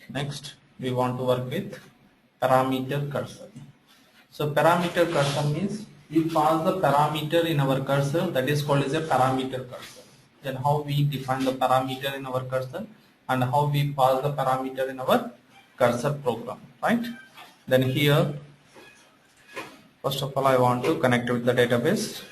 Next, we want to work with parameter cursor. So parameter cursor means we pass the parameter in our cursor, that is called as a parameter cursor. Then how we define the parameter in our cursor and how we pass the parameter in our cursor program, right? Then here, first of all, I want to connect with the database.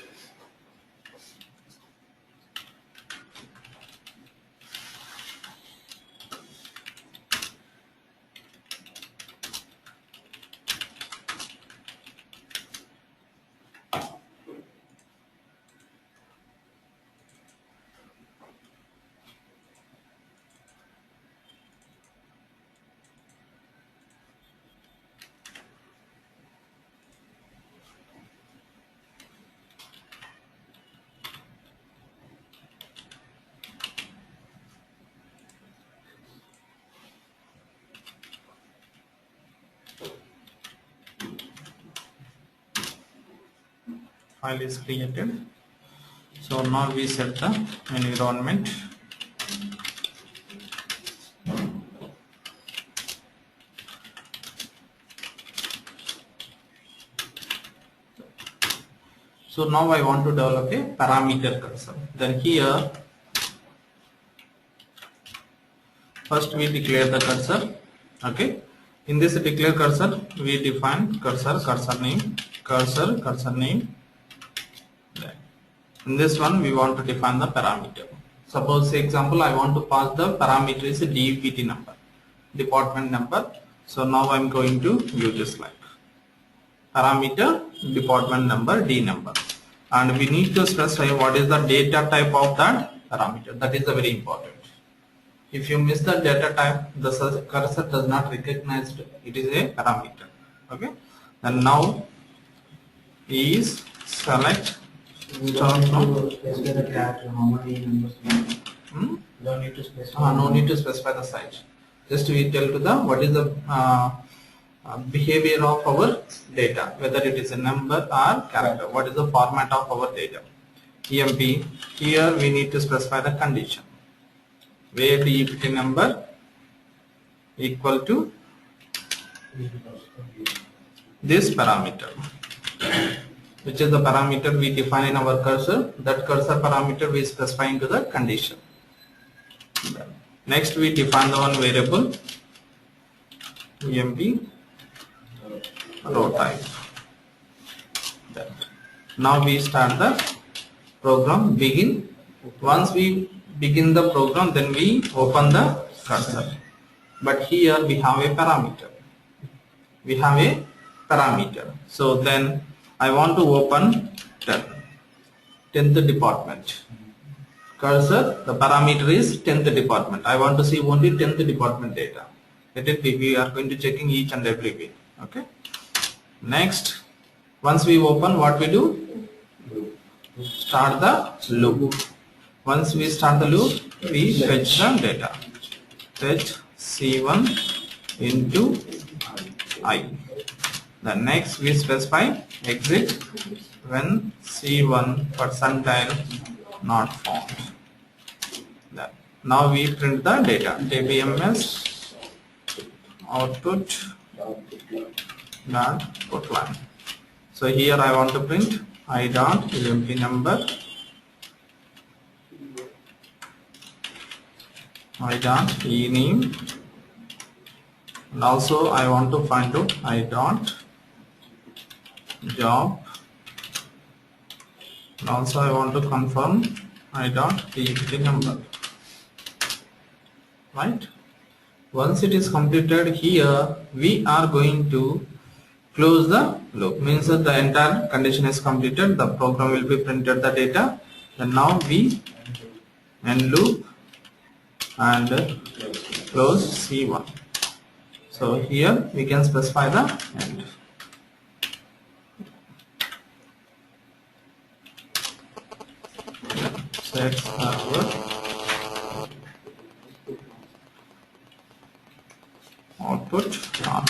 File is created. So now we set the environment. So now I want to develop a parameter cursor. Then here, first we declare the cursor. Okay. In this declare cursor, we define cursor, cursor name, cursor, cursor name. In this one, we want to define the parameter. Suppose, example, I want to pass the parameter is a DPT number, department number. So now I'm going to use this like parameter department number D number, and we need to specify what is the data type of that parameter. That is the very important. If you miss the data type, the cursor does not recognize it is a parameter. Okay. And now is select. Don't specify the character, how many numbers? Don't need to specify. No need to specify the size. Just we tell to the what is the behavior of our data, whether it is a number or character. What is the format of our data? EMP. Here we need to specify the condition, where the EPT number equal to this parameter, which is the parameter we define in our cursor. That cursor parameter we specify into the condition. Next we define the one variable emp row type. Now we start the program begin. Once we begin the program, then we open the cursor. But here we have a parameter. We have a parameter. So then I want to open 10th department. Cursor, the parameter is 10th department. I want to see only 10th department data. Let it be. We are going to checking each and every way. Okay. Next, once we open, what we do? Start the loop. Once we start the loop, we fetch the data. Fetch C1 into I. Then next we specify exit when C1 percentile not found. Now we print the data. DBMS output dot put line. So here I want to print I dot emp number, I dot e name, and also I want to find out I dot job, and also I want to confirm I dot PPT number. Right? Once it is completed, here we are going to close the loop. Means that the entire condition is completed. The program will be printed the data. And now we end loop and close C1. So here we can specify the end. Set server output on.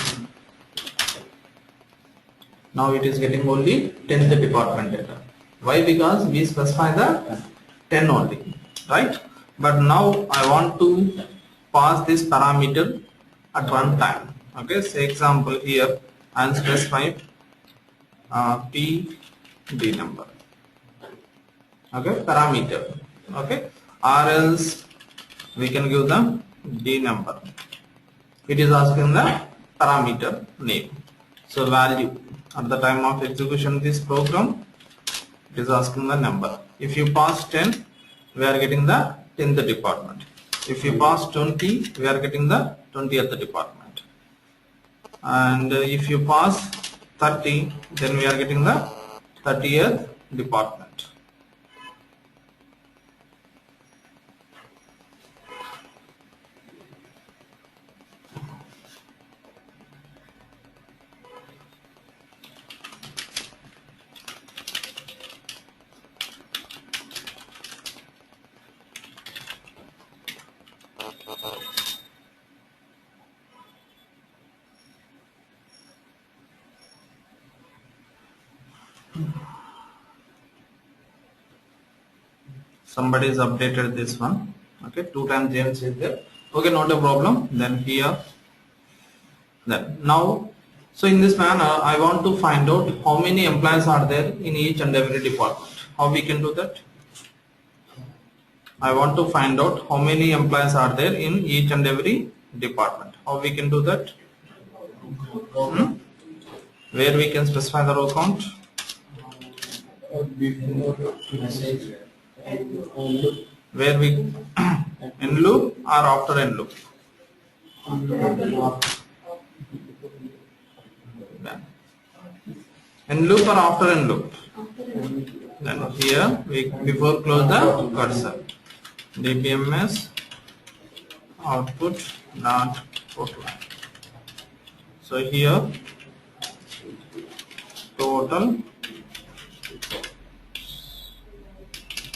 Now it is getting only 10th department data. Why? Because we specify the 10 only, right? But now I want to pass this parameter at runtime. Okay, say example here I am specifying PD number. Okay, parameter. Okay, or else we can give the D number. It is asking the parameter name. So value at the time of execution of this program, it is asking the number. If you pass 10, we are getting the 10th department. If you pass 20, we are getting the 20th department. And if you pass 30, then we are getting the 30th department. Somebody is updated this one. Okay, 2 times James is there. Okay, not a problem. Then here, then now, so in this manner, I want to find out how many employees are there in each and every department. How we can do that? I want to find out how many employees are there in each and every department. How we can do that? Where we can specify the row count? Where we in loop or after in loop? In loop or after in loop? Then here we before close the cursor. DBMS output not put line. So here total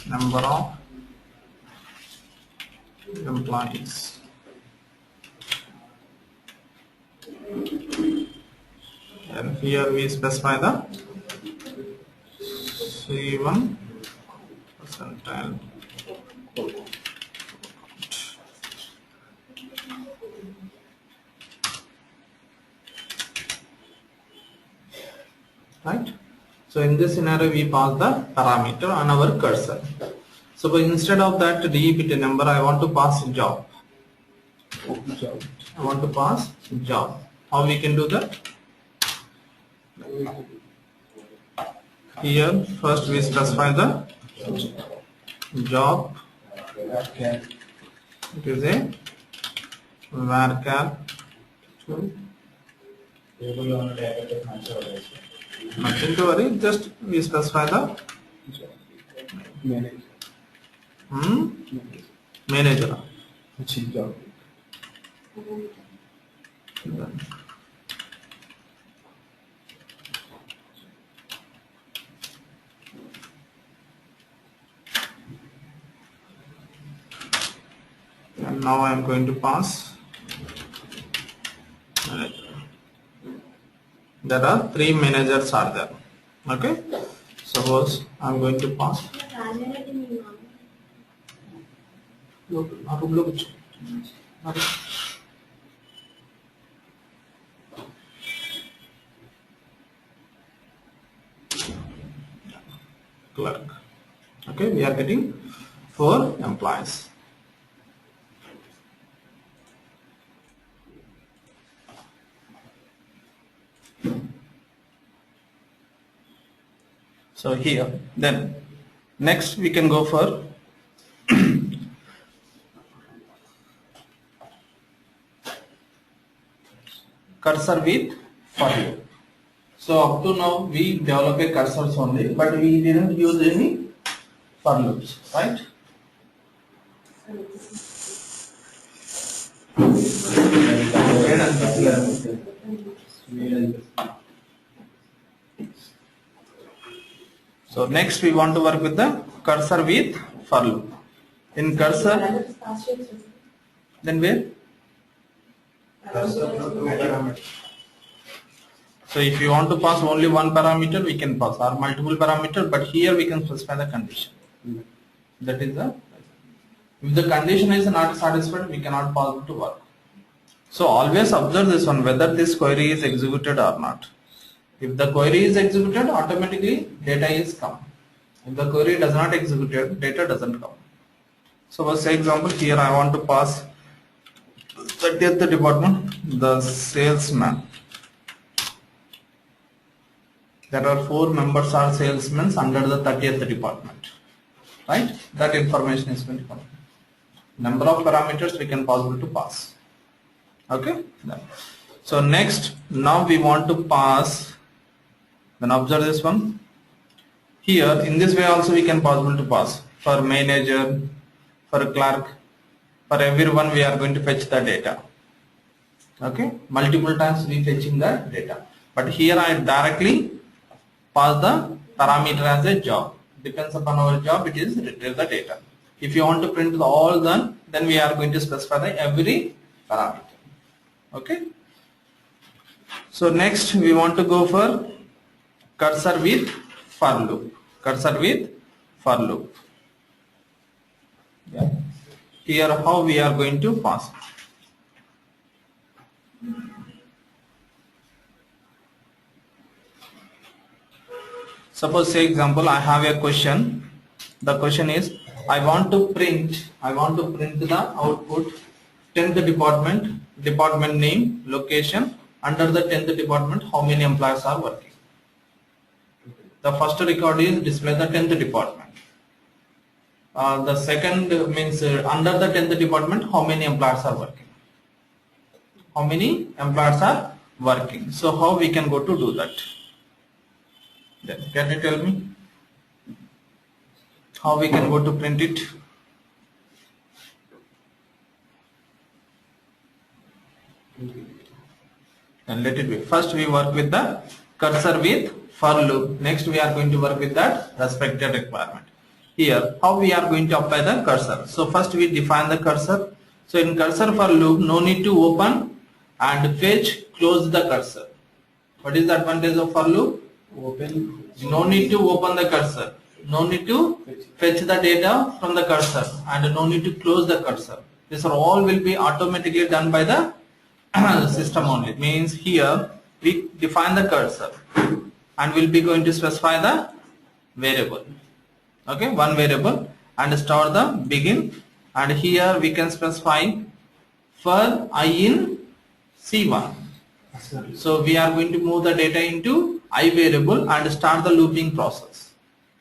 number of employees. And here we specify the C1 percentile. Right. So in this scenario, we pass the parameter on our cursor. So but instead of that DEPT number, I want to pass job. I want to pass job. How we can do that? Here first we specify the job. It is a varchar. Nothing to worry, just we specify the manager. And now I am going to pass manager. There are 3 managers are there. Okay, suppose I am going to pass clerk. Okay, we are getting 4 employees. So here, then next we can go for cursor with for loop. So up to now we develop a cursors only, but we didn't use any for loops, right? So next we want to work with the cursor with for loop. In cursor, then where? So if you want to pass only one parameter, we can pass, or multiple parameter, but here we can specify the condition. That is the, if the condition is not satisfied, we cannot pass it to work. So always observe this one, whether this query is executed or not. If the query is executed, automatically data is come. If the query does not execute, data doesn't come. So for say example, here I want to pass 30th department, the salesman. There are 4 members are salesmen under the 30th department, right? That information is going to come. Number of parameters we can possible to pass. Okay. So next, now we want to pass. Then observe this one. Here in this way also we can possible to pass for manager, for clerk, for everyone we are going to fetch the data. Okay. Multiple times we fetching the data. But here I directly pass the parameter as a job. Depends upon our job, it is retrieve the data. If you want to print the all done, then we are going to specify the every parameter. Okay. So next we want to go for cursor with for loop. Cursor with for loop. Yeah. Here how we are going to pass. Suppose say example, I have a question. The question is, I want to print the output 10th department, department name, location, under the 10th department how many employees are working. The first record is display the 10th department. The second means under the 10th department how many employees are working. How many employees are working. So how we can go to do that? Then can you tell me how we can go to print it? And let it be. First we work with the cursor with for loop. Next we are going to work with that respected requirement. Here how we are going to apply the cursor. So first we define the cursor. So in cursor for loop, no need to open and fetch, close the cursor. What is the advantage of for loop? Open. No need to open the cursor. No need to fetch the data from the cursor, and no need to close the cursor. These are all will be automatically done by the system only. Means here we define the cursor and will be going to specify the variable. Okay, one variable, and start the begin, and here we can specify for I in C1. So we are going to move the data into I variable and start the looping process.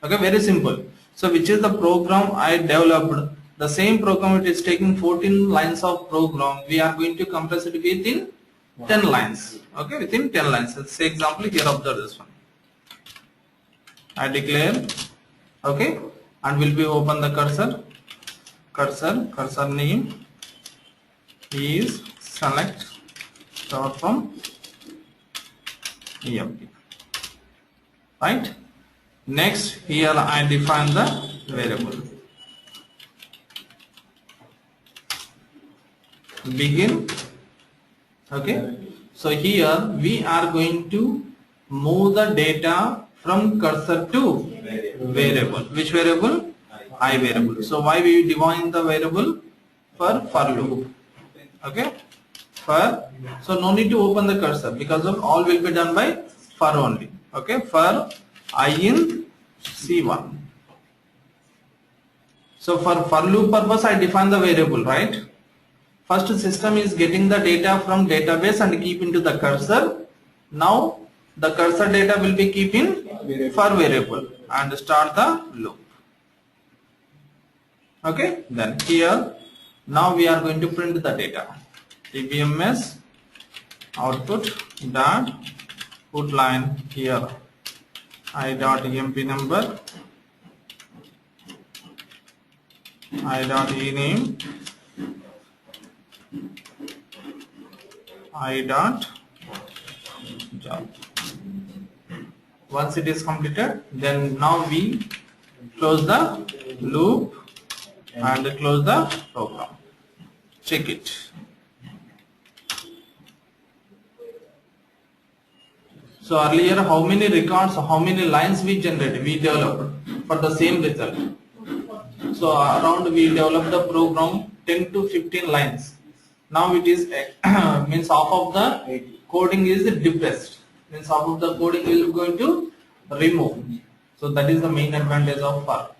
Okay, very simple. So which is the program I developed. The same program, it is taking 14 lines of program. We are going to compress it within 10 lines. Okay, within 10 lines. Let's say example here, observe this one. I declare, okay, and will be open the cursor. Cursor name is select start from EMP. Right. Next here I define the variable begin. Okay. So here we are going to move the data from cursor to variable. Which variable? I variable. So why we define the variable? For loop. Okay. So no need to open the cursor because of all will be done by for only. Okay. For I in C1. So for loop purpose I define the variable, right? First system is getting the data from database and keep into the cursor. Now the cursor data will be keep in for variable and start the loop. Okay. Then here now we are going to print the data. TBMS output dot put line here I dot emp number, I dot ename, I dot job. Once it is completed, then now we close the loop and close the program. Check it. So earlier how many records, how many lines we generated, we developed for the same result. So around we developed the program 10 to 15 lines. Now it is means half of the coding is depressed, means half of the coding will going to remove. So that is the main advantage of for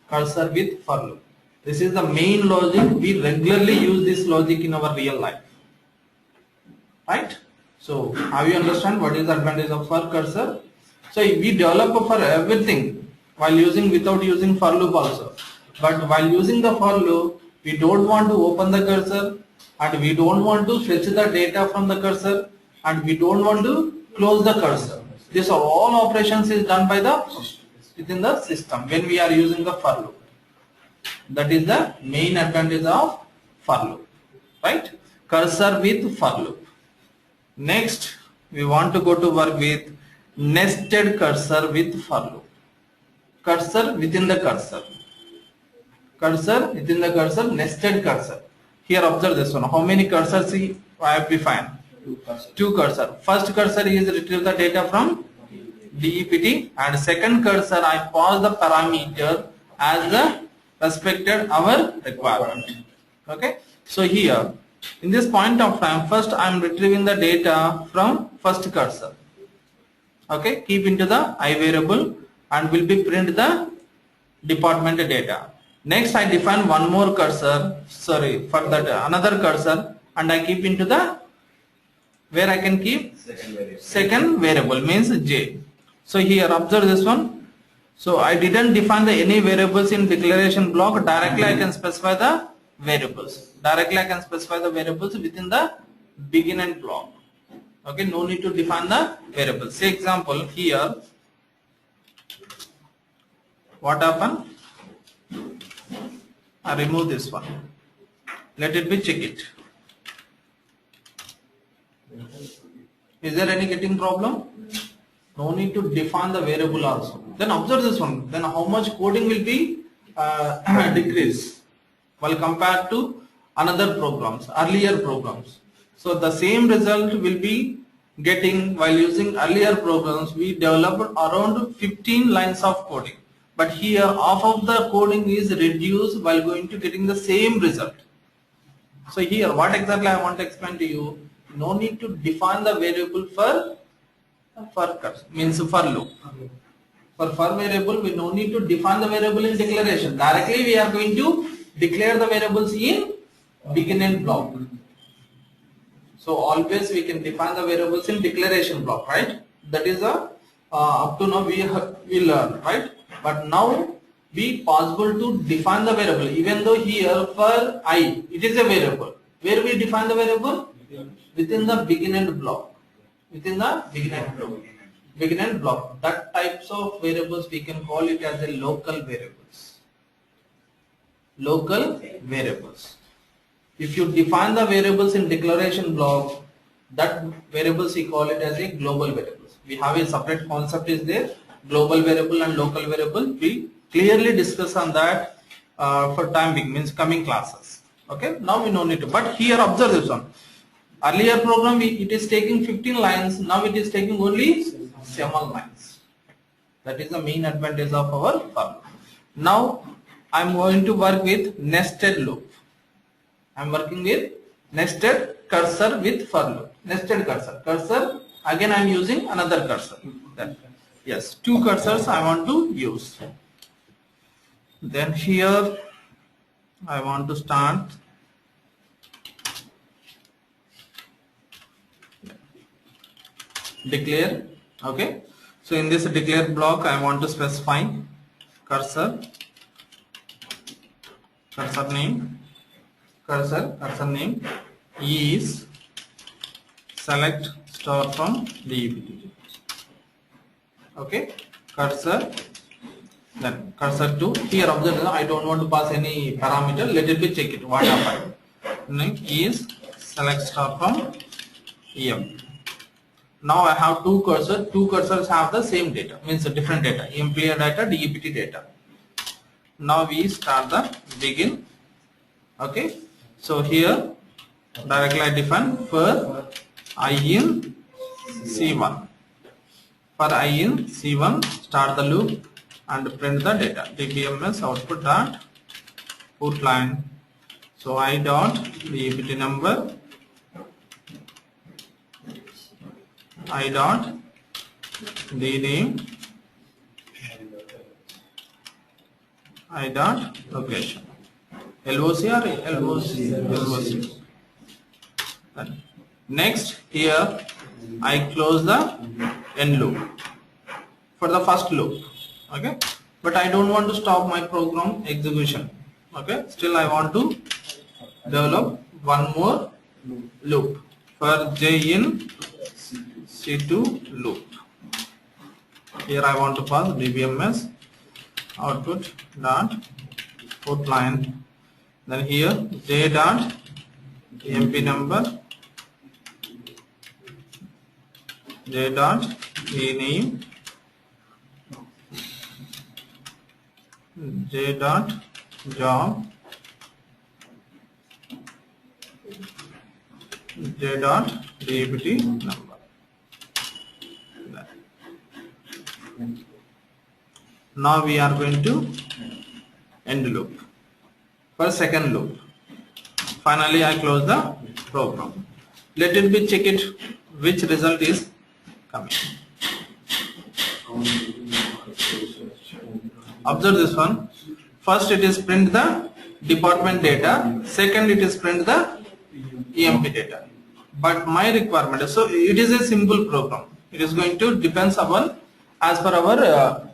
cursor with for loop. This is the main logic. We regularly use this logic in our real life, right? So have you understand what is the advantage of for cursor? So we develop for everything while using without using for loop also. But while using the for loop, we don't want to open the cursor, and we don't want to fetch the data from the cursor, and we don't want to close the cursor. These are all operations is done by the within the system when we are using the for loop. That is the main advantage of for loop, right? Cursor with for loop. Next, we want to go to work with nested cursor with for loop. Cursor within the cursor. Cursor within the cursor, nested cursor. Here observe this one. How many cursors I have defined? Two cursor. First cursor is retrieve the data from DEPT, and second cursor I pass the parameter as the respected our requirement. Okay. So here in this point of time, first I am retrieving the data from first cursor. Okay. Keep into the I variable and will be print the department data. Next I define one more cursor, sorry, for that another cursor, and I keep into the where I can keep second variable means J. So here observe this one. So I didn't define any variables in declaration block. Directly I can specify the variables. Directly I can specify the variables within the begin and block. Okay, no need to define the variables. Say example here. What happened? I remove this one. Let it be check it. Is there any getting problem? No need to define the variable also. Then observe this one. Then how much coding will be decreased while compared to another programs, earlier programs. So the same result will be getting while using earlier programs. We developed around 15 lines of coding. But here half of the coding is reduced while going to getting the same result. So here what exactly I want to explain to you, no need to define the variable for cursor, means for loop. For variable we no need to define the variable in declaration. Directly we are going to declare the variables in begin and block. So always we can define the variables in declaration block, right? That is a up to now we learn, right? But now be possible to define the variable, even though here for I it is a variable. Where we define the variable? Within the begin and block. Within the begin and block. Begin and block. That types of variables we can call it as a local variables. Local variables. If you define the variables in declaration block, that variables we call it as a global variables. We have a separate concept is there. Global variable and local variable, we clearly discuss on that for time being, means coming classes. Okay, now we no need to, but here observe this one. Earlier program it is taking 15 lines, now it is taking only 7 lines. That is the main advantage of our for. Now I am going to work with nested loop. I am working with nested cursor with for loop. Nested cursor. Cursor again I am using another cursor. Yes, two cursors I want to use. Then here I want to start declare. Okay, so in this declare block I want to specify cursor name is select star from DEPT. Okay, cursor, then cursor to here observe I don't want to pass any parameter, let it be check it what happened. Name is select star from EM. Now I have two cursors have the same data, means different data, employer data, DEPT data. Now we start the begin. Okay, so here directly I define for I in C1. For I in C1, start the loop and print the data. DBMS output dot put line. So I dot DEPT number, I dot D name, I dot location. LOC or LOC? LOC. Next, here I close the end loop for the first loop. Okay, but I don't want to stop my program execution. Okay, still I want to develop one more loop for J in C2 loop. Here I want to pass dbms output dot put line. Then here J dot emp number, J dot name, J dot job, J dot DEPT number. Now we are going to end loop for second loop. Finally I close the program. Let it be check it which result is coming. Observe this one. First it is print the department data, second it is print the EMP data. But my requirement is, so it is a simple program. It is going to depends upon as per our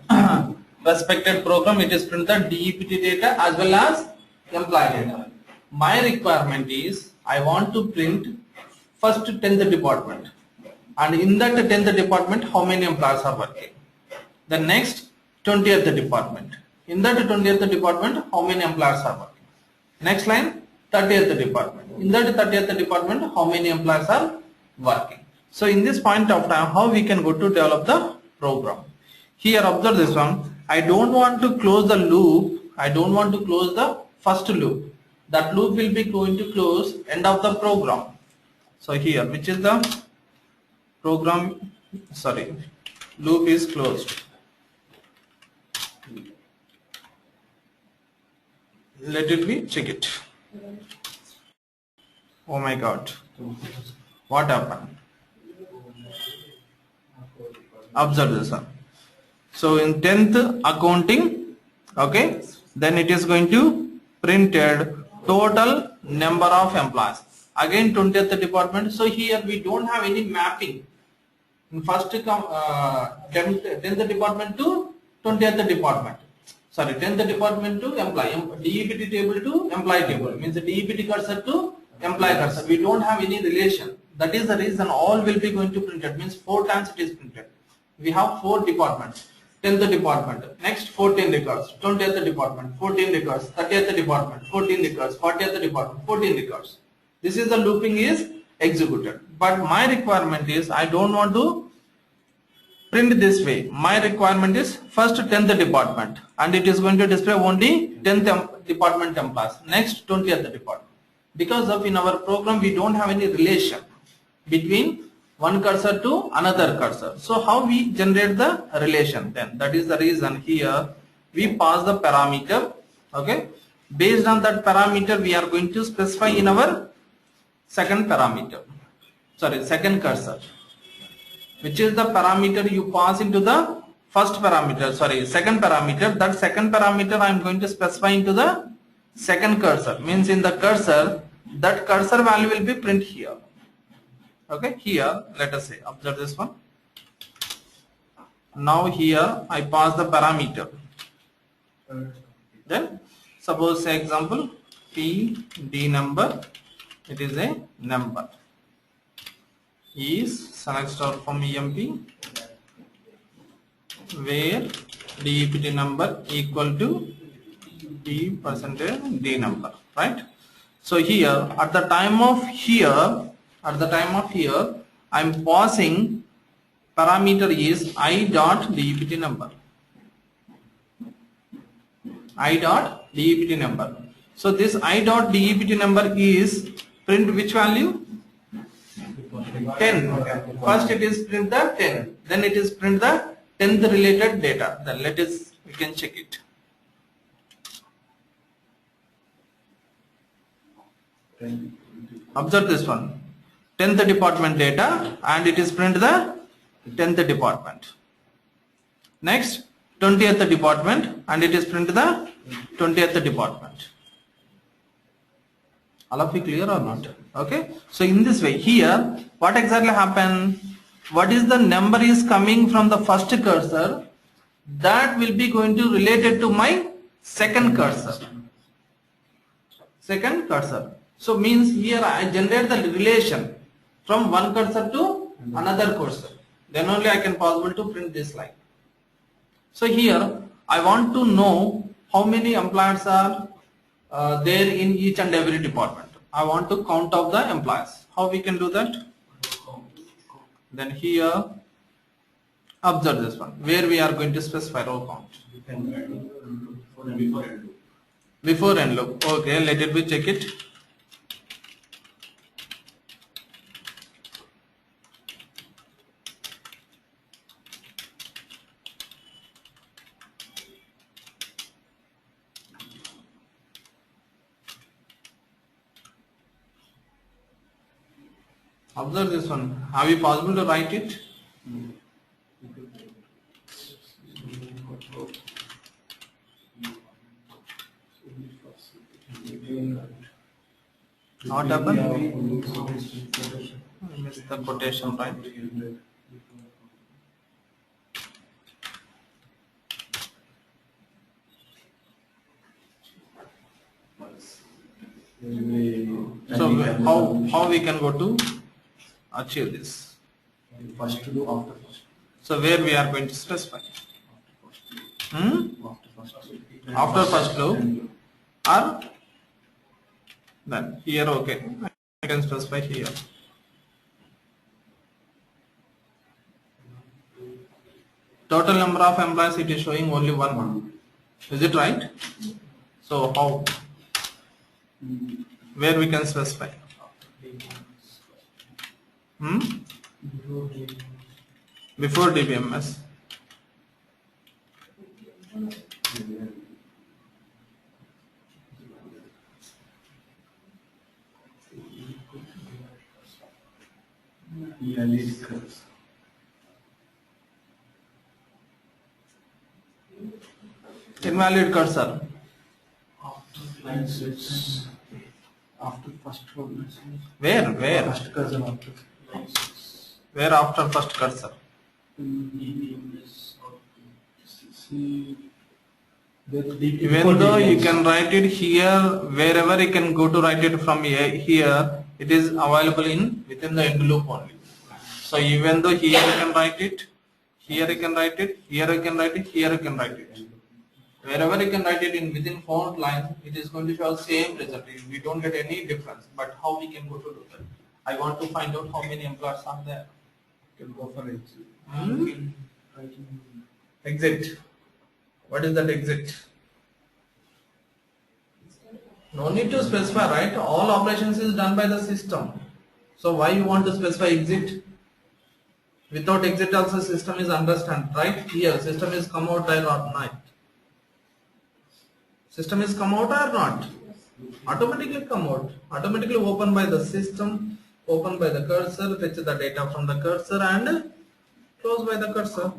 respected program. It is print the DEPT data as well as employee data. My requirement is I want to print first 10th department, and in that 10th department how many employees are working. The next 20th department, in that 20th department how many employees are working. Next line 30th department, in that 30th department how many employees are working. So in this point of time how we can go to develop the program. Here observe this one. I don't want to close the loop, I don't want to close the first loop. That loop will be going to close end of the program. So here which is the program, sorry, loop is closed. Let it be check it. Oh my god, what happened? Observe this one. So in 10th accounting, okay, then it is going to printed total number of employees. Again 20th department. So here we don't have any mapping. In first 10th department to 20th department. Sorry, 10th department to employee. DEPT table to employee table. Means the DEPT cursor to employee cursor. We don't have any relation. That is the reason all will be going to printed. Means 4 times it is printed. We have 4 departments. 10th department, next 14 records, 20th department, 14 records, 30th department, 14 records, 40th department, 14 records. This is the looping is executed. But my requirement is I don't want to print this way. My requirement is first 10th department, and it is going to display only 10th department employees, next 20th department. Because of in our program we don't have any relation between one cursor to another cursor. So how we generate the relation then? That is the reason here we pass the parameter. Okay, based on that parameter we are going to specify in our second parameter, sorry, second cursor, which is the parameter you pass into the first parameter, sorry, second parameter. That second parameter I am going to specify into the second cursor. Means in the cursor, that cursor value will be print here. Okay, here let us say, observe this one. Now here I pass the parameter. Then suppose say example PD number, it is a number, is select star from EMP where DEPT number equal to D percentage D number, right? So here at the time of here I am passing parameter is I dot DEPT number. I dot DEPT number. So this I dot DEPT number is print which value? 10. First it is print the 10. Then it is print the 10th related data. Then let us, we can check it. Observe this one. 10th department data, and it is print the 10th department. Next, 20th department, and it is print the 20th department. All of you clear or not? Okay. So in this way, here, what exactly happened? What is the number is coming from the first cursor, that will be going to related to my second cursor. Second cursor. So means here I generate the relation from one cursor to another cursor. Then only I can possible to print this line. So here I want to know how many employees are there in each and every department. I want to count of the employees. How we can do that? Then here observe this one, where we are going to specify row count. Before end loop. Okay, let it be, check it. Observe this one. Are we possible to write it? What happened? I missed the quotation, right? So how we can go to achieve this? First to do after first. So where we are going to specify? After first loop, or then here. Okay, I can specify here. Total number of employees, it is showing only one. Is it right? So how? Where we can specify? Before DBMS. Invalid cursor. After first one. Where? First cursor after. Where after first cursor? Even though you can write it here, wherever you can go to write it from here, it is available within the end loop only. So even though here you can write it, here you can write it, here you can write it, here you can write it. Wherever you can write it in within 4 lines, it is going to show same result. We don't get any difference. But how we can go to do that? I want to find out how many employees are there. You can go for exit. Exit. What is that exit? No need to specify, right? All operations is done by the system. So why you want to specify exit? Without exit also system is understand, right? Here system is come out or not. System is come out or not? Automatically come out. Automatically open by the system, open by the cursor, fetch the data from the cursor and close by the cursor.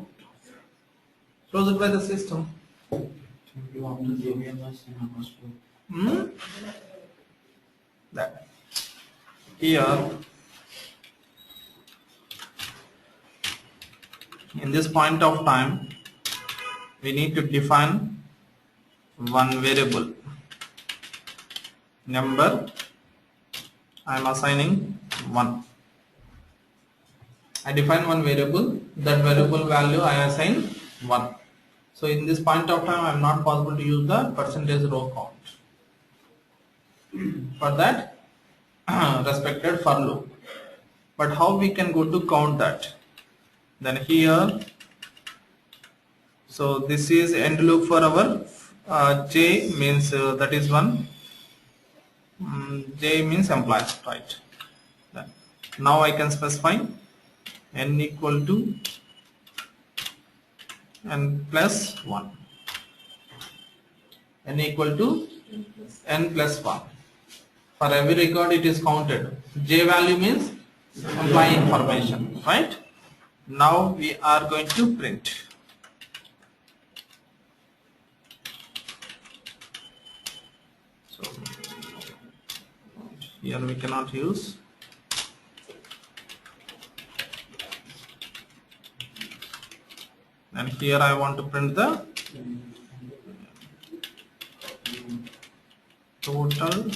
Close it by the system. That. Here, in this point of time, we need to define one variable. Number, I am assigning 1. I define one variable, that variable value I assign 1. So in this point of time, I am not possible to use the percentage row count. For that, respected for loop. But how we can go to count that? Then here, so this is end loop for our J means that is 1. J means employees, right? Then now I can specify n equal to n plus 1. N equal to n plus 1. For every record it is counted. J value means employee information, right? Now we are going to print. So here we cannot use. And here I want to print the total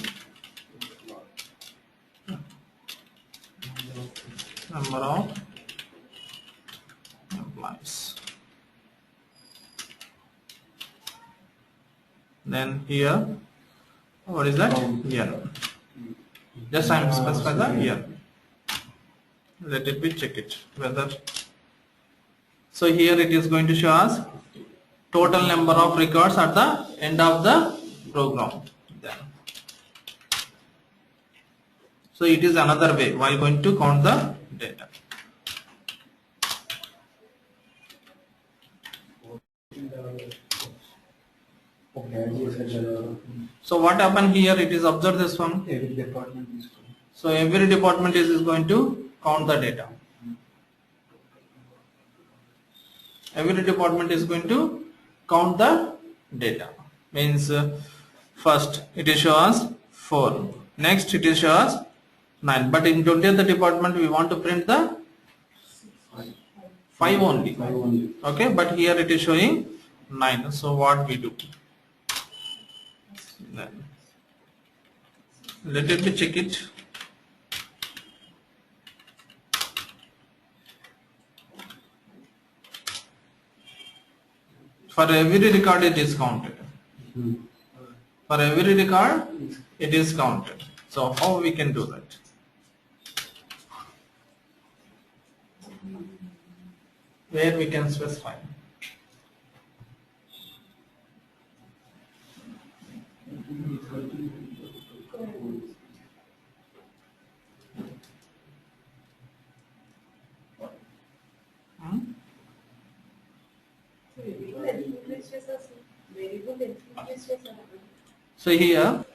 number of employees. Then here, what is that? Year. Just I am specify the year. Let it be, check it whether. So here it is going to show us total number of records at the end of the program. Then. So it is another way while going to count the data. So what happened here? It is observe this one. Every department is So every department is going to count the data. Every department is going to count the data. Means first it is show us 4. Next it is show us 9. But in 20th department we want to print the 5 only. 5 only. Okay, but here it is showing 9. So what we do? Then let it be, check it. For every record it is counted. For every record it is counted. So how we can do that? Where we can specify? So here